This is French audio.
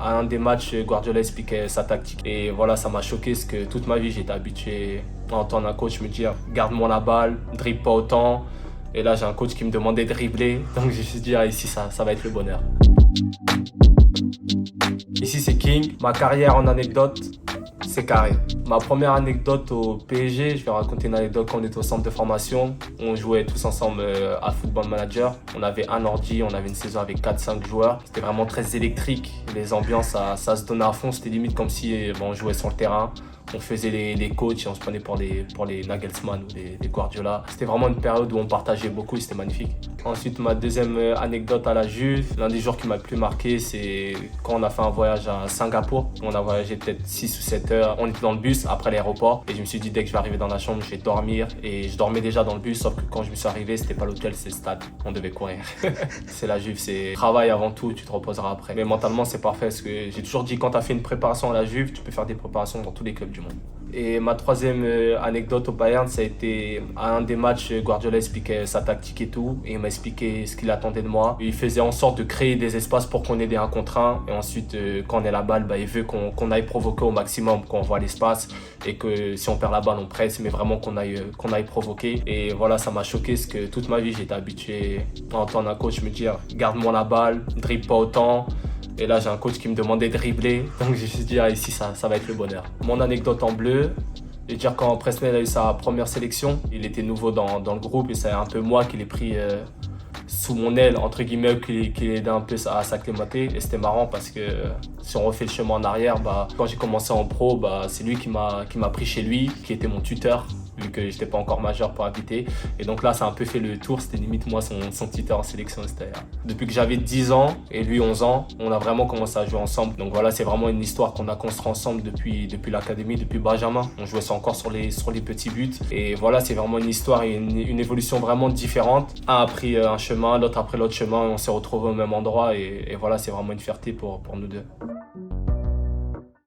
À un des matchs, Guardiola expliquait sa tactique. Et voilà, ça m'a choqué parce que toute ma vie, j'étais habitué à entendre un coach me dire garde-moi la balle, dribble pas autant. Et là, j'ai un coach qui me demandait de dribbler. Donc, je me suis dit, ah, ici, ça va être le bonheur. Ici, c'est King. Ma carrière en anecdote, c'est carré. Ma première anecdote au PSG, je vais raconter une anecdote quand on était au centre de formation. On jouait tous ensemble à Football Manager. On avait un ordi, on avait une saison avec 4-5 joueurs. C'était vraiment très électrique. Les ambiances, ça se donnait à fond. C'était limite comme si on jouait sur le terrain. On faisait les coachs et on se prenait pour les Nagelsmann ou les Guardiola. C'était vraiment une période où on partageait beaucoup et c'était magnifique. Ensuite, ma deuxième anecdote à la Juve, l'un des jours qui m'a le plus marqué, c'est quand on a fait un voyage à Singapour. On a voyagé peut-être 6 ou 7 heures. On était dans le bus après l'aéroport et je me suis dit dès que je vais arriver dans la chambre, je vais dormir. Et je dormais déjà dans le bus, sauf que quand je me suis arrivé, c'était pas l'hôtel, c'est le stade. On devait courir. C'est la Juve, c'est travail avant tout, tu te reposeras après. Mais mentalement, c'est parfait parce que j'ai toujours dit quand tu as fait une préparation à la Juve, tu peux faire des préparations dans tous les clubs du monde. Et ma troisième anecdote au Bayern, ça a été à un des matchs, Guardiola expliquait sa tactique et tout, et il m'a expliqué ce qu'il attendait de moi. Il faisait en sorte de créer des espaces pour qu'on ait des 1 contre 1, et ensuite, quand on a la balle, il veut qu'on aille provoquer au maximum, qu'on voit l'espace, et que si on perd la balle, on presse, mais vraiment qu'on aille provoquer. Et voilà, ça m'a choqué, parce que toute ma vie, j'étais habitué à entendre un coach me dire « garde-moi la balle, dribble pas autant ». Et là, j'ai un coach qui me demandait de dribbler. Donc, je me suis dit, ah, ici, ça va être le bonheur. Mon anecdote en bleu, je veux dire, quand Presnel a eu sa première sélection, il était nouveau dans le groupe et c'est un peu moi qui l'ai pris sous mon aile, entre guillemets, qui l'ai aidé un peu à s'acclimater. Et c'était marrant parce que si on refait le chemin en arrière, quand j'ai commencé en pro, c'est lui qui m'a pris chez lui, qui était mon tuteur, vu que j'étais pas encore majeur pour habiter. Et donc là, ça a un peu fait le tour. C'était limite moi son tuteur en sélection. Depuis que j'avais 10 ans et lui 11 ans, on a vraiment commencé à jouer ensemble. Donc voilà, c'est vraiment une histoire qu'on a construite ensemble depuis l'académie, depuis Benjamin. On jouait ça encore sur les petits buts. Et voilà, c'est vraiment une histoire et une évolution vraiment différente. Un a pris un chemin, l'autre a pris l'autre chemin. On s'est retrouvés au même endroit. Et voilà, c'est vraiment une fierté pour nous deux.